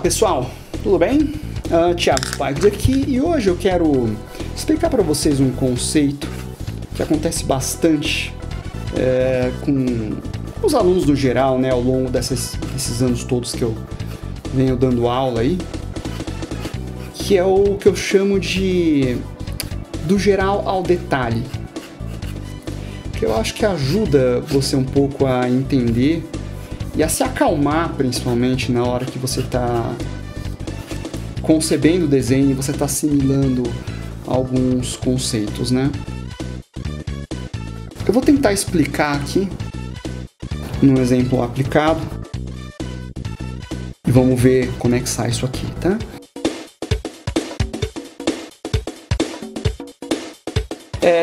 pessoal, tudo bem? Thiago Spikes aqui e hoje eu quero explicar para vocês um conceito que acontece bastante com os alunos no geral, né, ao longo desses anos todos que eu venho dando aula aí, que é o que eu chamo de do geral ao detalhe, que eu acho que ajuda você um pouco a entender e a se acalmar, principalmente na hora que você está concebendo o desenho e você está assimilando alguns conceitos, né? Eu vou tentar explicar aqui num exemplo aplicado e vamos ver como é que sai isso aqui, tá?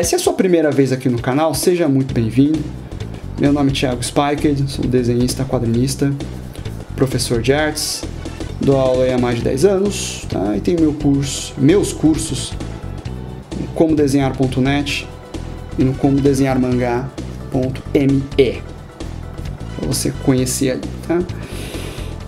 Se é a sua primeira vez aqui no canal, seja muito bem-vindo. Meu nome é Thiago Spikes, sou desenhista, quadrinista, professor de artes, dou aula há mais de 10 anos, tá? E tenho meus cursos no comodesenhar.net e no comodesenharmangá.me para você conhecer ali, tá?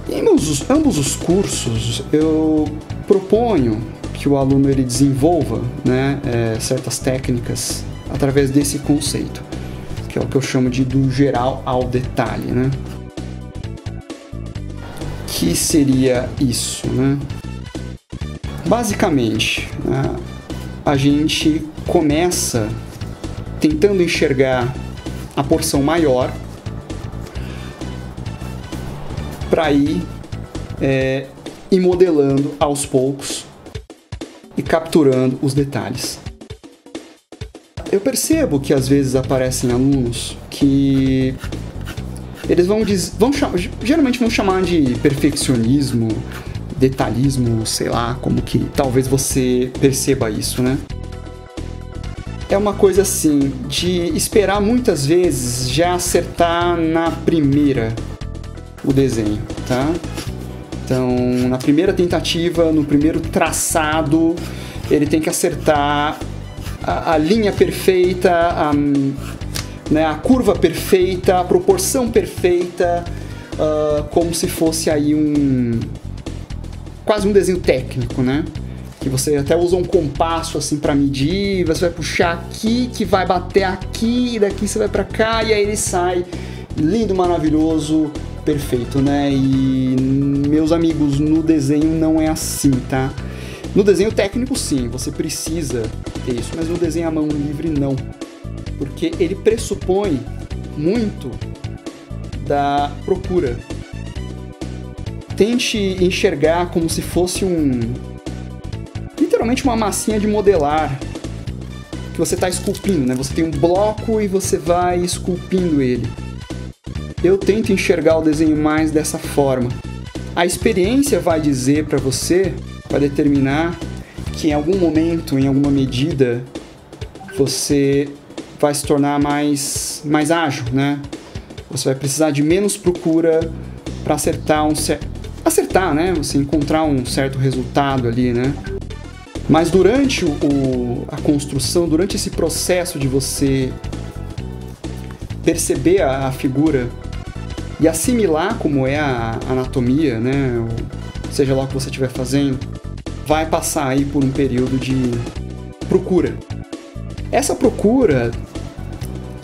Em ambos os cursos eu proponho que o aluno ele desenvolva, né, certas técnicas através desse conceito, que é o que eu chamo de do geral ao detalhe, né? Que seria isso, né? Basicamente, né, a gente começa tentando enxergar a porção maior para ir modelando aos poucos e capturando os detalhes. Eu percebo que às vezes aparecem alunos que eles geralmente vão chamar de perfeccionismo, detalhismo, sei lá, como que talvez você perceba isso, né? É uma coisa assim, de esperar muitas vezes já acertar na primeira o desenho, tá? Então, na primeira tentativa, no primeiro traçado, ele tem que acertar a linha perfeita, a curva perfeita, a proporção perfeita, como se fosse aí quase um desenho técnico, né? Que você até usa um compasso assim para medir, você vai puxar aqui, que vai bater aqui, e daqui você vai para cá, e aí ele sai lindo, maravilhoso, perfeito, né? E meus amigos, no desenho não é assim, tá? No desenho técnico sim, você precisa ter isso, mas no desenho à mão livre não, porque ele pressupõe muito da procura. Tente enxergar como se fosse literalmente uma massinha de modelar que você está esculpindo, né? Você tem um bloco e você vai esculpindo ele. Eu tento enxergar o desenho mais dessa forma. A experiência vai dizer para você, vai determinar que em algum momento, em alguma medida, você vai se tornar mais ágil, né? Você vai precisar de menos procura para acertar, né? Você encontrar um certo resultado ali, né? Mas durante a construção, durante esse processo de você perceber a figura e assimilar como é a anatomia, né? Seja lá o que você estiver fazendo, vai passar aí por um período de procura. Essa procura,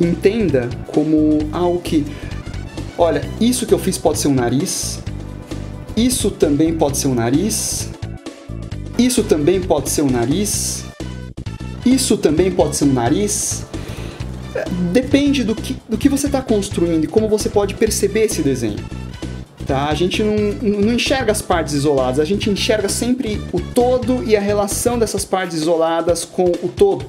entenda como algo que, olha, isso que eu fiz pode ser um nariz, isso também pode ser um nariz, isso também pode ser um nariz, isso também pode ser um nariz. Depende do que você está construindo e como você pode perceber esse desenho. Tá? A gente não enxerga as partes isoladas, a gente enxerga sempre o todo e a relação dessas partes isoladas com o todo.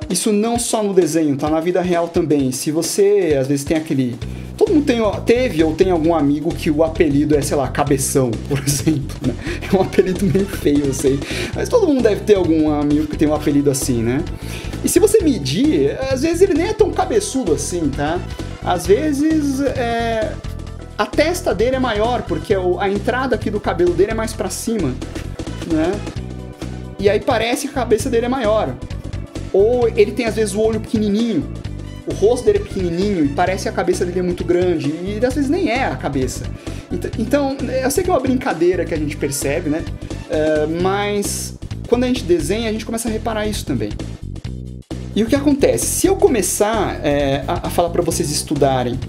Isso não só no desenho, tá? Na vida real também. Se você, às vezes, tem aquele... Todo mundo teve ou tem algum amigo que o apelido é, sei lá, Cabeção, por exemplo, né? É um apelido meio feio, eu sei. Mas todo mundo deve ter algum amigo que tem um apelido assim, né? E se você medir, às vezes ele nem é tão cabeçudo assim, tá? Às vezes a testa dele é maior, porque a entrada aqui do cabelo dele é mais pra cima, né? E aí parece que a cabeça dele é maior. Ou ele tem às vezes o olho pequenininho, o rosto dele é pequenininho e parece que a cabeça dele é muito grande, e às vezes nem é a cabeça. Então, eu sei que é uma brincadeira que a gente percebe, né? Mas quando a gente desenha, a gente começa a reparar isso também. E o que acontece? Se eu começar a falar para vocês estudarem,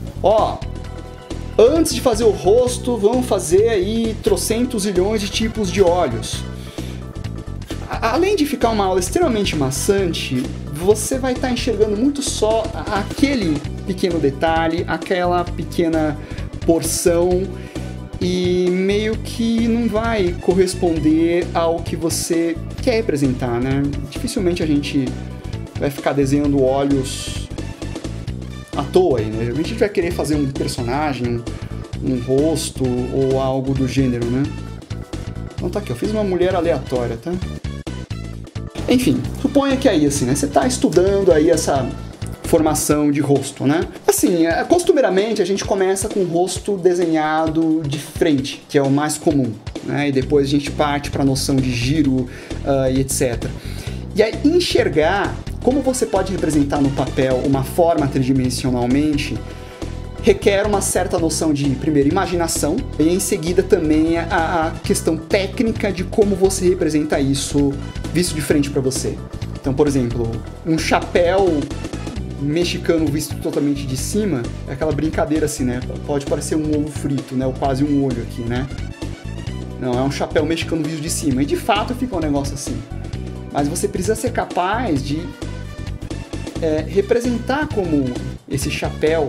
antes de fazer o rosto, vamos fazer aí trocentos zilhões de tipos de olhos. Além de ficar uma aula extremamente maçante, você vai estar enxergando muito só aquele pequeno detalhe, aquela pequena porção, e meio que não vai corresponder ao que você quer representar, né? Dificilmente a gente vai ficar desenhando olhos à toa aí, né? A gente vai querer fazer um personagem, um rosto ou algo do gênero, né? Então tá aqui, eu fiz uma mulher aleatória, tá? Enfim, suponha que aí, assim, né? Você tá estudando aí essa formação de rosto, né? Assim, costumeiramente a gente começa com o rosto desenhado de frente, que é o mais comum, né? E depois a gente parte para a noção de giro e etc. E aí enxergar como você pode representar no papel uma forma tridimensionalmente requer uma certa noção de, primeiro, imaginação, e em seguida também a questão técnica de como você representa isso visto de frente para você. Então, por exemplo, um chapéu mexicano visto totalmente de cima, é aquela brincadeira assim, né? Pode parecer um ovo frito, né? Ou quase um olho aqui, né? Não, é um chapéu mexicano visto de cima. E de fato fica um negócio assim. Mas você precisa ser capaz de representar como esse chapéu...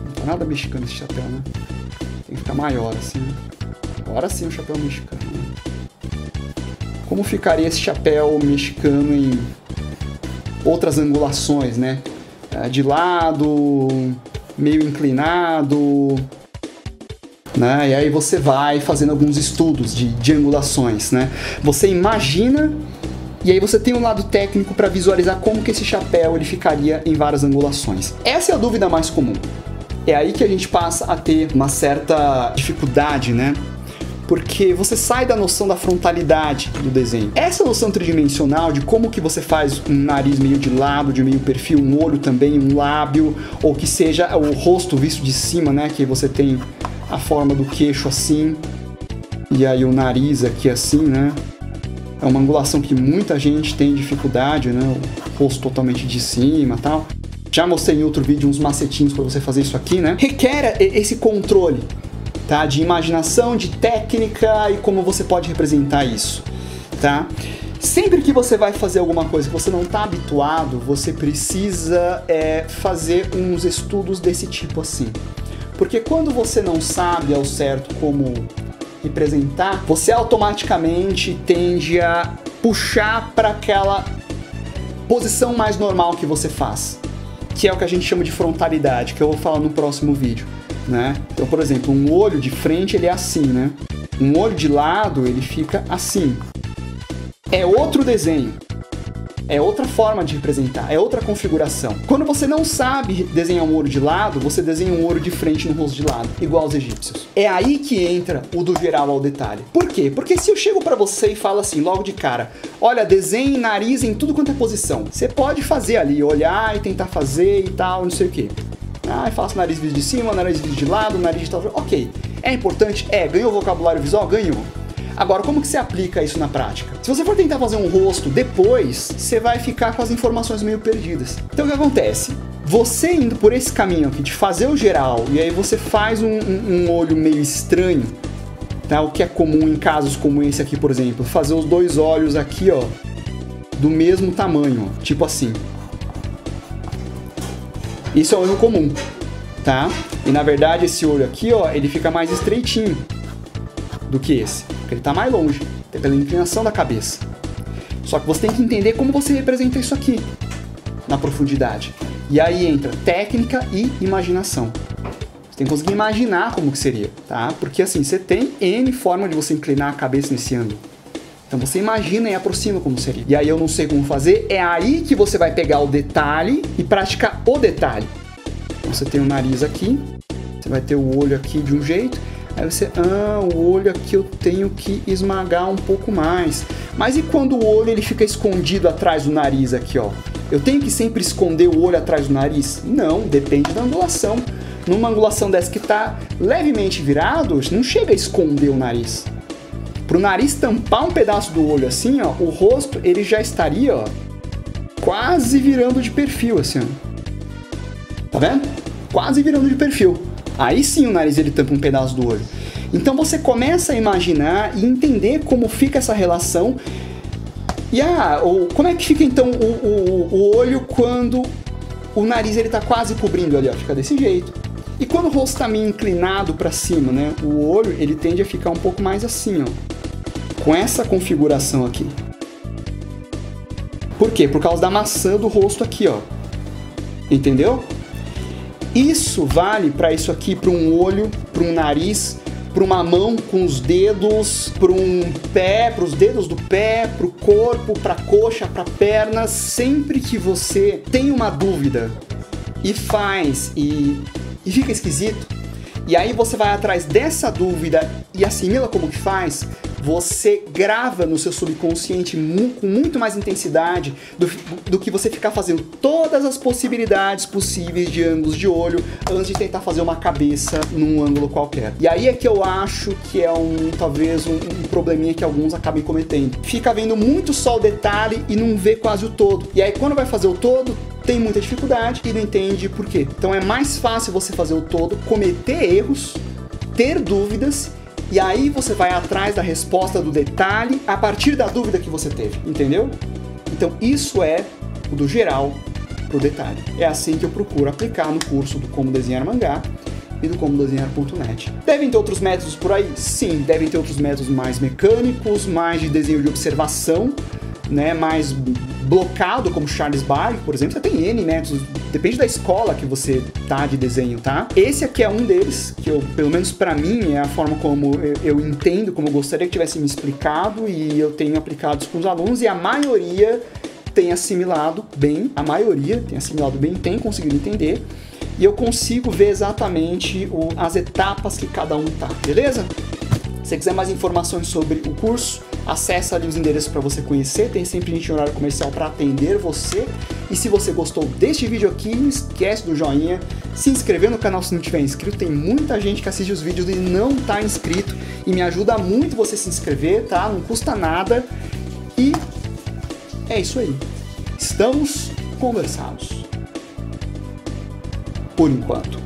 Não tá nada mexicano esse chapéu, né? Tem que ficar maior assim, né? Agora sim o chapéu mexicano, né? Como ficaria esse chapéu mexicano em outras angulações, né? De lado, meio inclinado, né? E aí você vai fazendo alguns estudos de angulações, né? Você imagina e aí você tem um lado técnico para visualizar como que esse chapéu ele ficaria em várias angulações. Essa é a dúvida mais comum. É aí que a gente passa a ter uma certa dificuldade, né? Porque você sai da noção da frontalidade do desenho. Essa noção tridimensional de como que você faz um nariz meio de lado, de meio perfil, um olho também, um lábio, ou que seja o rosto visto de cima, né? Que você tem a forma do queixo assim, e aí o nariz aqui assim, né? É uma angulação que muita gente tem dificuldade, né? O rosto totalmente de cima e tal. Já mostrei em outro vídeo uns macetinhos para você fazer isso aqui, né? Requer esse controle, tá? De imaginação, de técnica e como você pode representar isso, tá? Sempre que você vai fazer alguma coisa que você não está habituado, você precisa fazer uns estudos desse tipo assim. Porque quando você não sabe ao certo como representar, você automaticamente tende a puxar para aquela posição mais normal que você faz, que é o que a gente chama de frontalidade, que eu vou falar no próximo vídeo, né? Então, por exemplo, um olho de frente ele é assim, né? Um olho de lado ele fica assim. É outro desenho, é outra forma de representar, é outra configuração. Quando você não sabe desenhar um olho de lado, você desenha um olho de frente no rosto de lado, igual aos egípcios. É aí que entra o do geral ao detalhe. Por quê? Porque se eu chego pra você e falo assim, logo de cara, olha, desenhe nariz em tudo quanto é posição. Você pode fazer ali, olhar e tentar fazer e tal, não sei o quê. Eu faço nariz visto de cima, nariz visto de lado, nariz de tal... Ok. É importante? Ganhou vocabulário visual? Ganhou. Agora, como que você aplica isso na prática? Se você for tentar fazer um rosto depois, você vai ficar com as informações meio perdidas. Então, o que acontece? Você indo por esse caminho aqui de fazer o geral, e aí você faz um olho meio estranho, tá? O que é comum em casos como esse aqui, por exemplo. Fazer os dois olhos aqui, ó, do mesmo tamanho, ó, tipo assim. Isso é um erro comum, tá? E, na verdade, esse olho aqui, ó, ele fica mais estreitinho do que esse, porque ele está mais longe, até pela inclinação da cabeça. Só que você tem que entender como você representa isso aqui na profundidade. E aí entra técnica e imaginação. Você tem que conseguir imaginar como que seria, tá? Porque assim, você tem N forma de você inclinar a cabeça nesse ângulo. Então você imagina e aproxima como seria. E aí eu não sei como fazer, é aí que você vai pegar o detalhe e praticar o detalhe. Então você tem o nariz aqui, você vai ter o olho aqui de um jeito. Aí você, o olho aqui eu tenho que esmagar um pouco mais. Mas e quando o olho ele fica escondido atrás do nariz aqui, ó? Eu tenho que sempre esconder o olho atrás do nariz? Não, depende da angulação. Numa angulação dessa que está levemente virado, não chega a esconder o nariz. Para o nariz tampar um pedaço do olho assim, ó, o rosto ele já estaria, ó, quase virando de perfil, assim, ó. Tá vendo? Quase virando de perfil. Aí sim o nariz ele tampa um pedaço do olho. Então você começa a imaginar e entender como fica essa relação. E como é que fica então o olho quando o nariz ele tá quase cobrindo ali, ó, fica desse jeito. E quando o rosto tá meio inclinado para cima, né, o olho ele tende a ficar um pouco mais assim, ó, com essa configuração aqui. Por quê? Por causa da maçã do rosto aqui, ó. Entendeu? Isso vale para isso aqui, para um olho, para um nariz, para uma mão com os dedos, para um pé, para os dedos do pé, para o corpo, para a coxa, para a perna. Sempre que você tem uma dúvida e faz e fica esquisito, e aí você vai atrás dessa dúvida e assimila como que faz, você grava no seu subconsciente com muito mais intensidade do que você ficar fazendo todas as possibilidades possíveis de ângulos de olho antes de tentar fazer uma cabeça num ângulo qualquer. E aí é que eu acho que é talvez um probleminha que alguns acabem cometendo. Fica vendo muito só o detalhe e não vê quase o todo. E aí quando vai fazer o todo, tem muita dificuldade e não entende por quê. Então é mais fácil você fazer o todo, cometer erros, ter dúvidas, e aí você vai atrás da resposta do detalhe a partir da dúvida que você teve, entendeu? Então isso é o do geral pro detalhe. É assim que eu procuro aplicar no curso do Como Desenhar Mangá e do Como Desenhar.net. Devem ter outros métodos por aí? Sim, devem ter outros métodos mais mecânicos, mais de desenho de observação, né, mais blocado, como Charles Barry, por exemplo. Você tem N métodos, depende da escola que você tá de desenho, tá? Esse aqui é um deles, que eu, pelo menos pra mim, é a forma como eu entendo, como eu gostaria que tivesse me explicado, e eu tenho aplicado isso com os alunos, e a maioria tem assimilado bem, tem conseguido entender, e eu consigo ver exatamente as etapas que cada um tá, beleza? Se você quiser mais informações sobre o curso, acessa ali os endereços para você conhecer, tem sempre gente em horário comercial para atender você. E se você gostou deste vídeo aqui, não esquece do joinha, se inscrever no canal se não tiver inscrito. Tem muita gente que assiste os vídeos e não tá inscrito, e me ajuda muito você se inscrever, tá? Não custa nada. E é isso aí. Estamos conversados. Por enquanto.